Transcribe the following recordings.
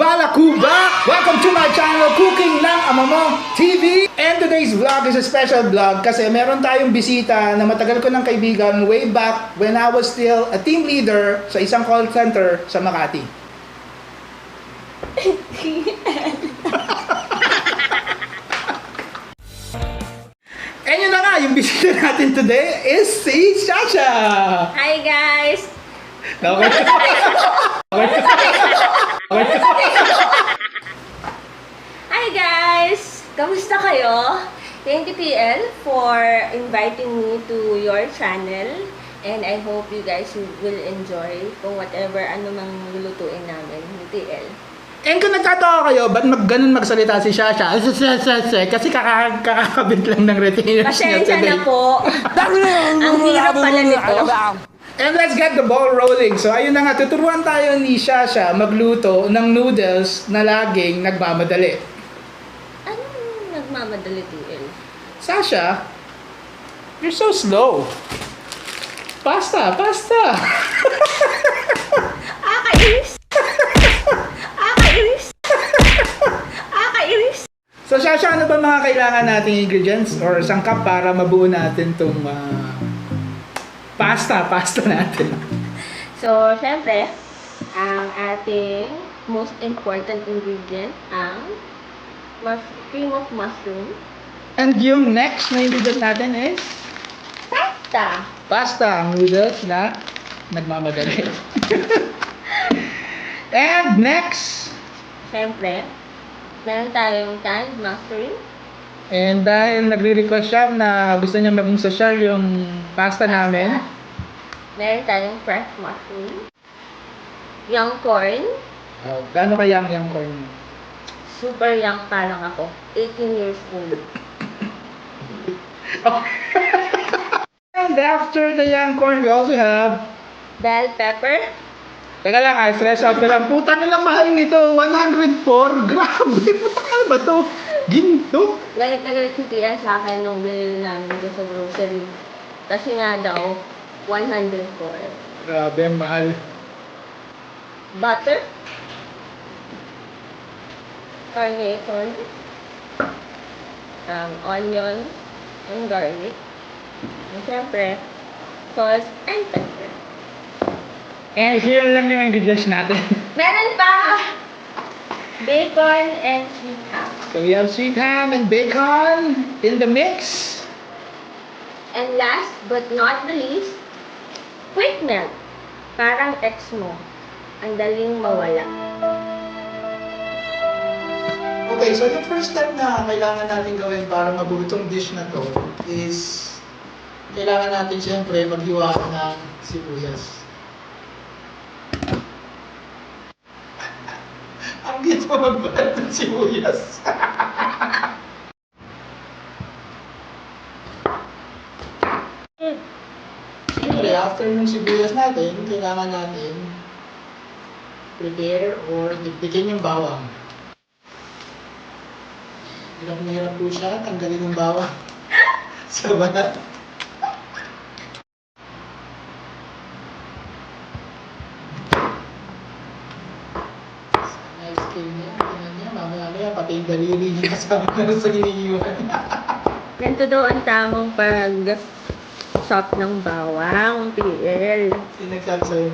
Balakuba! Welcome to my channel, Cooking ng Ama Mo TV! And today's vlog is a special vlog kasi meron tayong bisita na matagal ko ng kaibigan way back when I was still a team leader sa isang call center sa Makati. And yun na nga, yung bisita natin today is si Shasha! Hi guys! Okay. Hi guys! Kamusta kayo? Thank you TL for inviting me to your channel and I hope you guys will enjoy kung whatever ano mang lulutuin namin ni TL. And kung nagtatawa kayo, ba't ganun magsalita si Shasha? Kasi kakakabit lang ng retainers niya Pasensya today. na po. Ang hirap pala nito. And let's get the ball rolling. So ayun na nga, tuturuan tayo ni Shasha magluto ng noodles na laging nagmamadali. Anong nagmamadali TL? Shasha, you're so slow. Pasta. Akainis! Akainis! Akainis! So Shasha, ano ba mga kailangan nating ingredients or sangkap para mabuo natin itong pasta natin? So, syempre, ang ating most important ingredient ang cream of mushroom. And yung next na ingredient natin is pasta, ang noodles na nagmamadali. And next, Syempre, meron tayong canned mushroom. and dahil nagre-request siya na gusto niya maging social yung pasta namin, Meron tayong fresh mushroom. Young corn. gaano kaya yung corn? Super young pa lang ako. 18 years old. And after the young corn, we also have, Bell pepper. teka lang, stress out na lang. Puta na lang mahal nito, 104. Grabe, puta ka ba to? Ginto? Galit na galit si Tia sa akin nung binili namin ito sa grocery. Kasi nga daw, 104. Grabe, mahal. Butter. Carnation. Onion. And garlic. And syempre, salt and pepper. And here lang yung ingredients natin. Meron pa! Bacon and sweet ham. So we have sweet ham and bacon in the mix. And last but not the least, quick melt. Parang ex mo. Ang daling mawala. Okay, so the first step na kailangan natin gawin para mabuo itong dish na to is kailangan natin siyempre maghiwa ng sibuyas. Ang gito magbalat ng sibuyas. Siyempre, after ng sibuyas natin, kailangan natin prepare or dipdikin yung bawang. Hirap na hirap po siya, tanggalin yung bawang sa balat. Nice skill niya, tingnan niya, mamaya pati yung daliri niya kasama na sa hinihiwan. Ganito daw ang tamang pag-chop ng bawang, PL. Sino nagsabi sa'yo?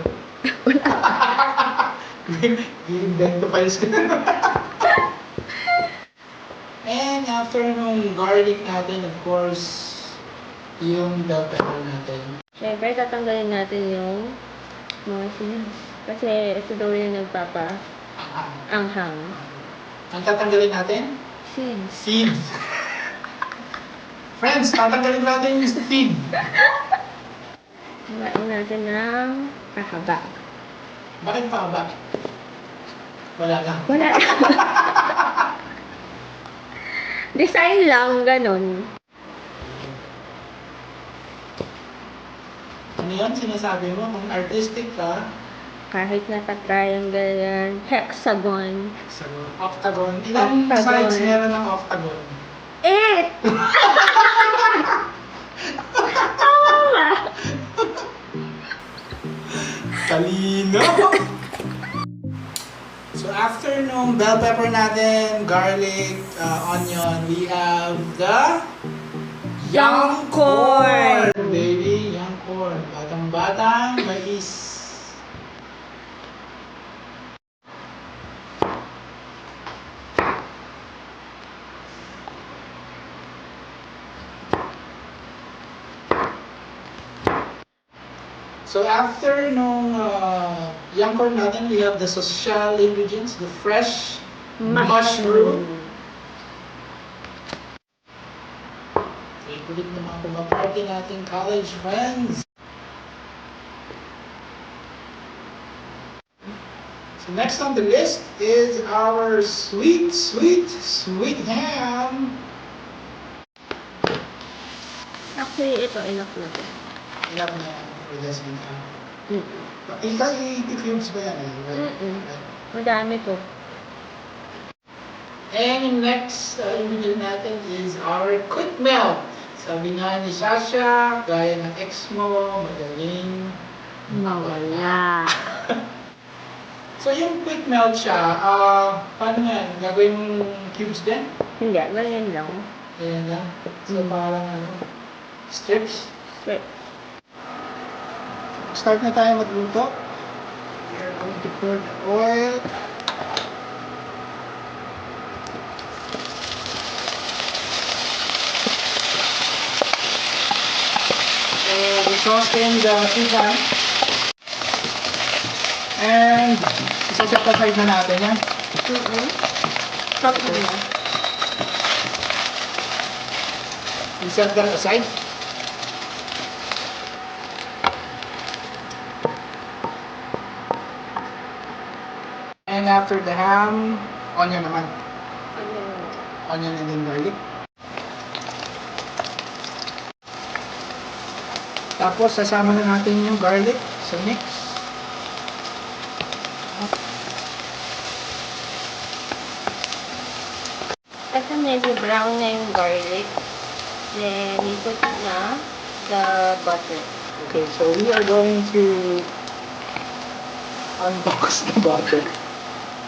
Invento files ka na. And after nung garlic natin, of course, yung bell pepper natin. Siyempre, tatanggalin natin yung mga seeds. Kasi ito daw yung nagpapa-anghang. Ang tatanggalin natin? Seeds. Seeds. Friends, tatanggalin natin yung seed. Hawain natin ng kahaba. Bakit pa ba? Wala lang. Wala. Design lang, ganun. Ano yan sinasabi mo? Kung artistic ka, Kahit naka-triangle yan, hexagon. hexagon, octagon. Ilang Octagon. sides meron ng octagon? 8! Tama! Talino! So after nung bell pepper natin, garlic, onion, we have the young corn, baby, young corn. Batang-batang mais. So after nung young corn natin, we have the social ingredients, the fresh mushroom. Favorite ng mga pumaparty nating college friends. So next on the list is our sweet ham. Actually, ito, enough na to. Enough na yan for this one. Mm-mm. Ilang i-cubes ba yan? Mm-mm. Madami to. And next ingredient natin is our quick melt. Sabi nga ni Sasha, gaya ng ex mo, magaling Mawala. So yung quick melt siya, paano yan? Gagawin mong cubes din? Hindi, ganyan lang. Ayan lang. So parang strips. Straight. Start na tayo magluto. We are going to pour the oil. And i-saucepan the chicken. And isa-set aside na natin yan. Mm-mm. Stop mo na. I-set that aside. And after the ham, onion naman. Onion and then garlic. Tapos sasama na natin yung garlic sa mix. Kasi medyo brown na yung garlic. Then, we put na the butter. Okay, so we are going to unbox the butter.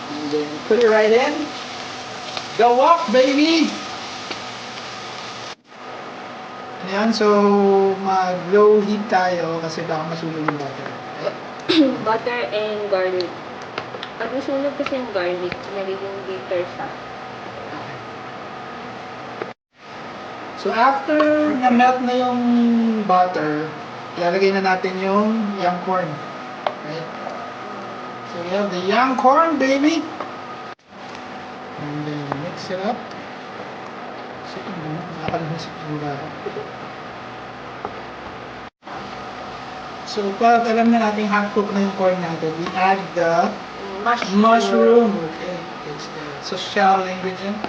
And then put it right in. Go up, baby! Ayan, so mag-low heat tayo kasi baka masunog yung butter. Butter and garlic. Pag nasunog kasi yung garlic, nagiging bitter siya. So after na-melt na yung butter, ilalagay na natin yung young corn. Right? So we have the young corn, baby! And then mix it up. Sige mo, nakalimusip yung ako. So pag alam na natin hot cook na yung corn natin, we add the mushroom. Okay, it's the social ingredient.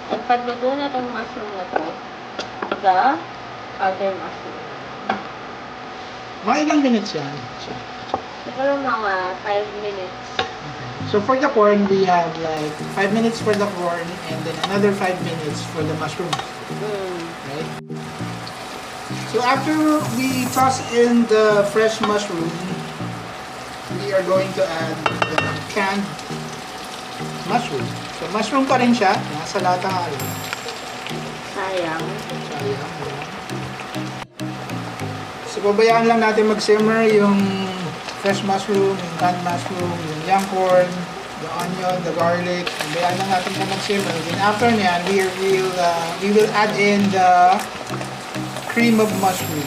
At pagluto na itong mushroom na to, the other mushroom. Mga ilang minutes yan? Siguro mga 5 minutes. So for the corn, we have like 5 minutes for the corn and then another 5 minutes for the mushroom. Right? So after we toss in the fresh mushroom, we are going to add the canned mushroom. So mushroom pa rin siya, nasa lata nga rin. Sayang. Sayang. So pabayaan lang natin mag-simmer yung fresh mushroom, yung canned mushroom, yung young corn, the onion, the garlic. Pabayaan lang natin na mag-simmer. Then after nyan, we will add in the cream of mushroom.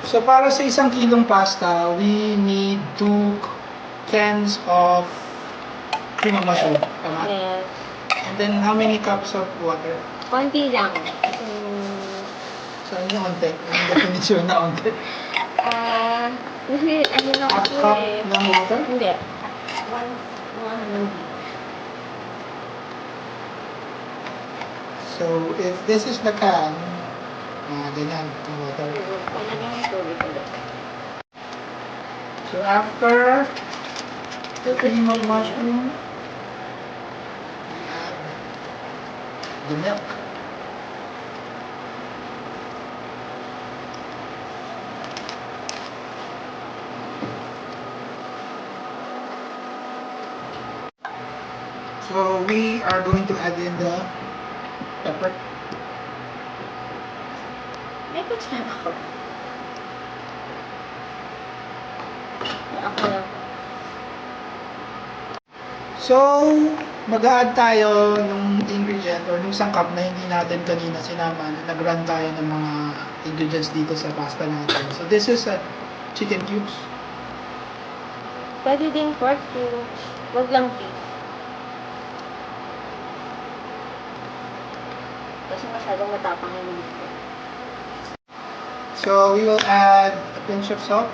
So para sa isang kilong pasta, we need 2 cans of cream of mushroom. Tama? Yes. And then how many cups of water? Konti lang. So ano yung onte? Yung definition na onte? Kasi ano na Half kasi cup eh. ng water? Hindi. One. So if this is the can, ganyan, yung water. So after the cream of mushroom, we add the milk. So we are going to add in the pepper. May kutsara ako. Ako lang. So, mag-add tayo ng ingredient or ng sangkap na hindi natin kanina sinama. Nag-run tayo ng mga ingredients dito sa pasta natin. So, this is chicken cubes. Pwede din pork cubes. Wag lang beef. Kasi masyadong matapang yung beef. So, we will add a pinch of salt.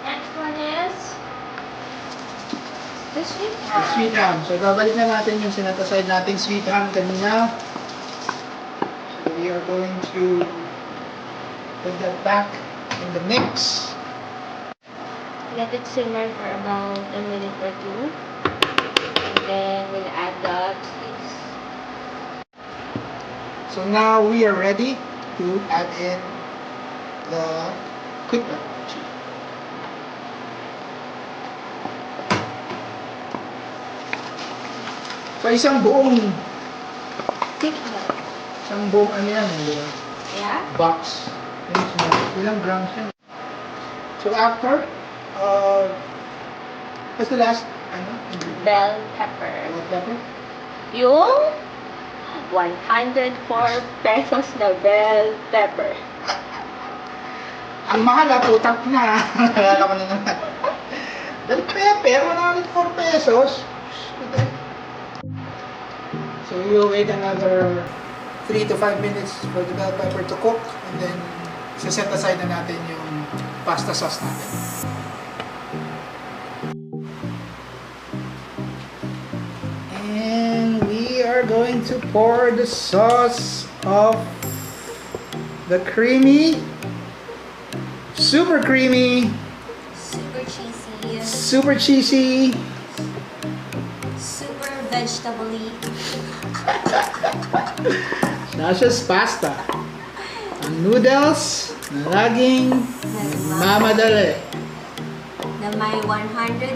Next one is the sweet The ham. sweet ham. So, babalik na natin yung sinataside nating sweet ham kanina. So, we are going to put that back in the mix. Let it simmer for about a minute or two. And then we'll add the cheese. So, now we are ready to add in the quicknut cheese. So, isang buong ano yan, di ba? Yeah? Box. Ilang grams yan? So, after, what's the last, Bell pepper. pepper? Yung 104 pesos na bell pepper. Ang mahal putak na. Nalala ko na naman. Bell pepper, 104 pesos. So we will wait another 3 to 5 minutes for the bell pepper to cook, and then set aside na natin yung pasta sauce natin. And we are going to pour the sauce of the creamy, super creamy, Super cheesy, super cheesy, super vegetable-y, Sasha's pasta. Ang noodles na laging mamadali. na may 104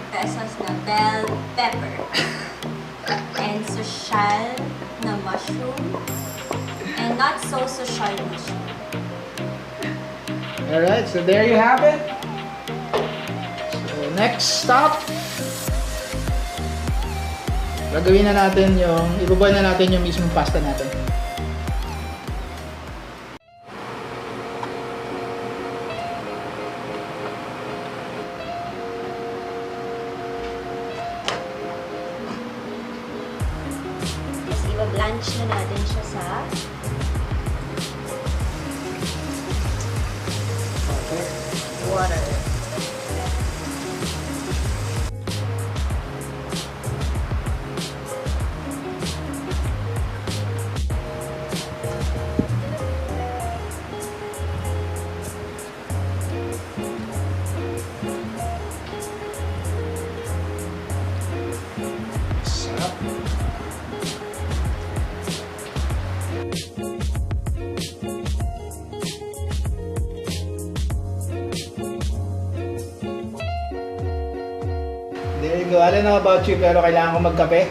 pesos na bell pepper and social na mushroom and not so social mushroom. Alright, so there you have it. So next stop, gagawin na natin yung, ibuboy na natin yung mismong pasta natin. Tapos iba-blanch na natin siya sa Okay. water. Sarap. There you go. I don't know about you, pero kailangan ko magkape.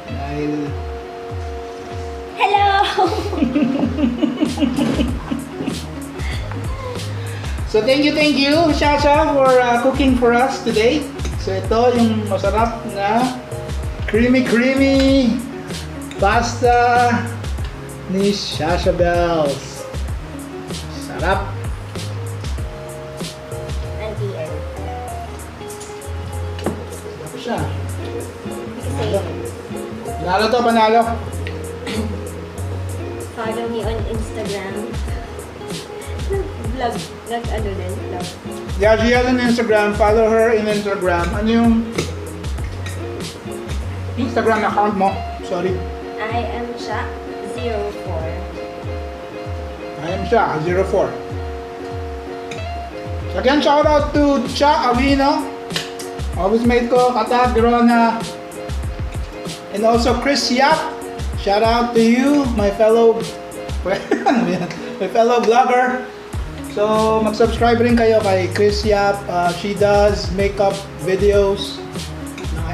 Dahil Hello! so thank you, Shasha, for cooking for us today. So ito yung masarap na creamy pasta ni Shasha Bells. Sarap. At the end. Sarap siya. Kasi Panalo to, panalo. Follow me on Instagram. Vlog. Vlog ano din. Vlog. Yeah, she has an Instagram. Follow her in Instagram. Ano yung Instagram account mo? Sorry. I am siya 04. I am Cha, 04. So again, shout out to Cha Avino. Always mate ko, Kata, Girona. And also Chris Yap. Shout out to you, my fellow my fellow vlogger. So, mag-subscribe rin kayo kay Chris Yap. She does makeup videos.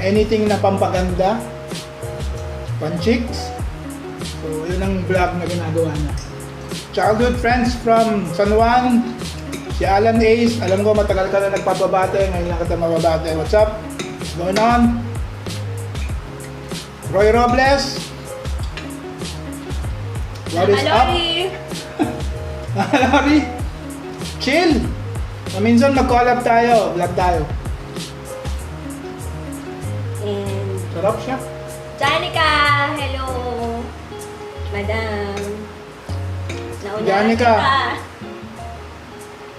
Anything na pampaganda. Panchicks. So, yun ang vlog na ginagawa niya. Childhood friends from San Juan. Si Alan Ace. Alam ko matagal ka na nagpapabate. Ngayon lang kita mababate. What's up? What's going on? Roy Robles. What is up? Lori. Chill. Minsan mag-collab tayo. Vlog tayo. And Sarap siya. Janica, hello. Madam. Nauna Janica. kita.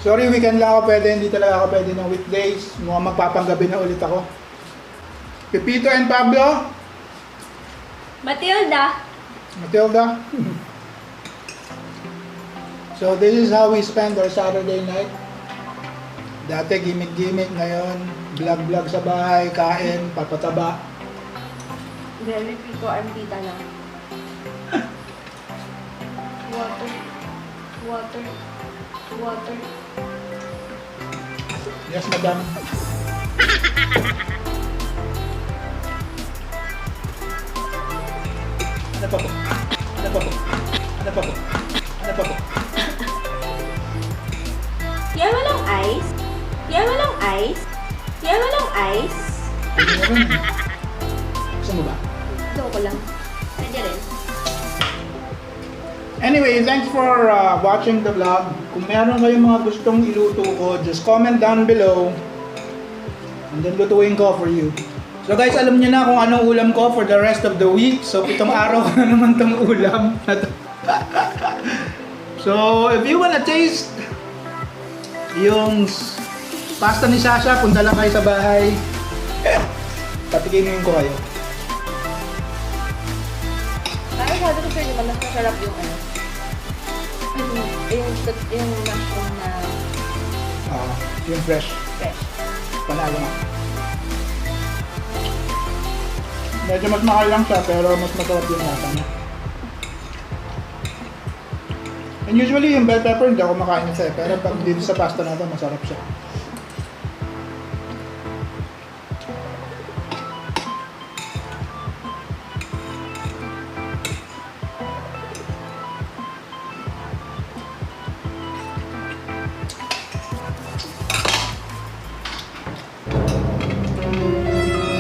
Sorry, weekend lang ako pwede. Hindi talaga ako pwede ng weekdays. Mukhang magpapanggabi na ulit ako. Pepito and Pablo. Matilda. Matilda. So this is how we spend our Saturday night. Dati gimmick-gimmick, ngayon vlog-vlog sa bahay, kain, papataba. Very pico ang tita na. Water. Water. Water. Yes, madam. Ano pa po? Ano pa po? Ano pa po? Ano pa po? Yan walang ice? Yan walang ice? Yan walang ice? Gusto mo ba? Gusto ko lang. Pwede rin. Anyway, thanks for watching the vlog. Kung meron kayong mga gustong iluto ko, just comment down below. And then lutuin ko for you. So guys, alam niyo na kung anong ulam ko for the rest of the week. So 7 araw ko na naman tong ulam. So if you wanna taste yung pasta ni Sasha, punta lang kayo sa bahay. Patikimin ko kayo. Parang sabi ko sa'yo, mas masarap yung ano. Yung mushroom na Yung fresh. fresh. Panalo nga. Medyo mas mahal lang siya pero mas masarap yung lasa niya. And usually yung bell pepper hindi ako makain siya pero pag dito sa pasta na ito masarap siya.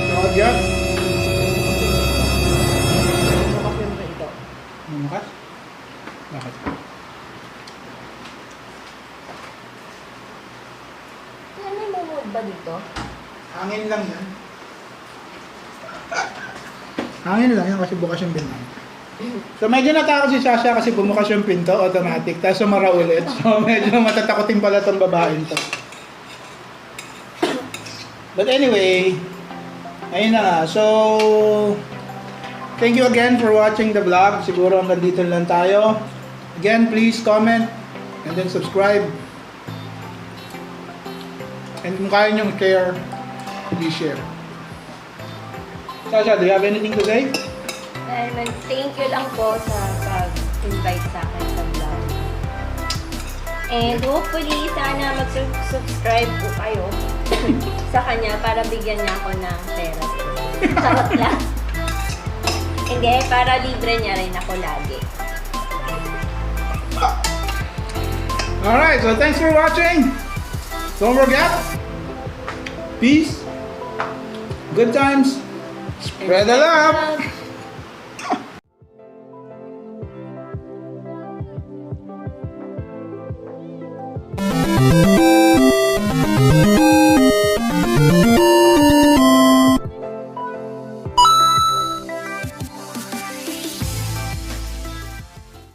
So, Jeff, Masarap yung ito. mamukat? Bakit? May mumod ba dito? Hangin lang yan. Hangin lang yan kasi bukas yung pinto. So medyo natakot si Sasha kasi bumukas yung pinto, automatic, tapos sumara ulit. So medyo matatakotin pala itong babaeng to. But anyway, ayun na nga. So, thank you again for watching the vlog. Siguro hanggang dito lang tayo. Again, please comment and then subscribe. And kung kaya nyo share, please share. Sasha, do you have anything to say? Thank you lang po sa pag-invite sa akin sa vlog. And hopefully, sana mag-subscribe po kayo sa kanya para bigyan niya ako ng pera. Charot lang. Hindi, para libre niya rin ako lagi. Alright, so thanks for watching. Don't forget, peace, good times, spread the love.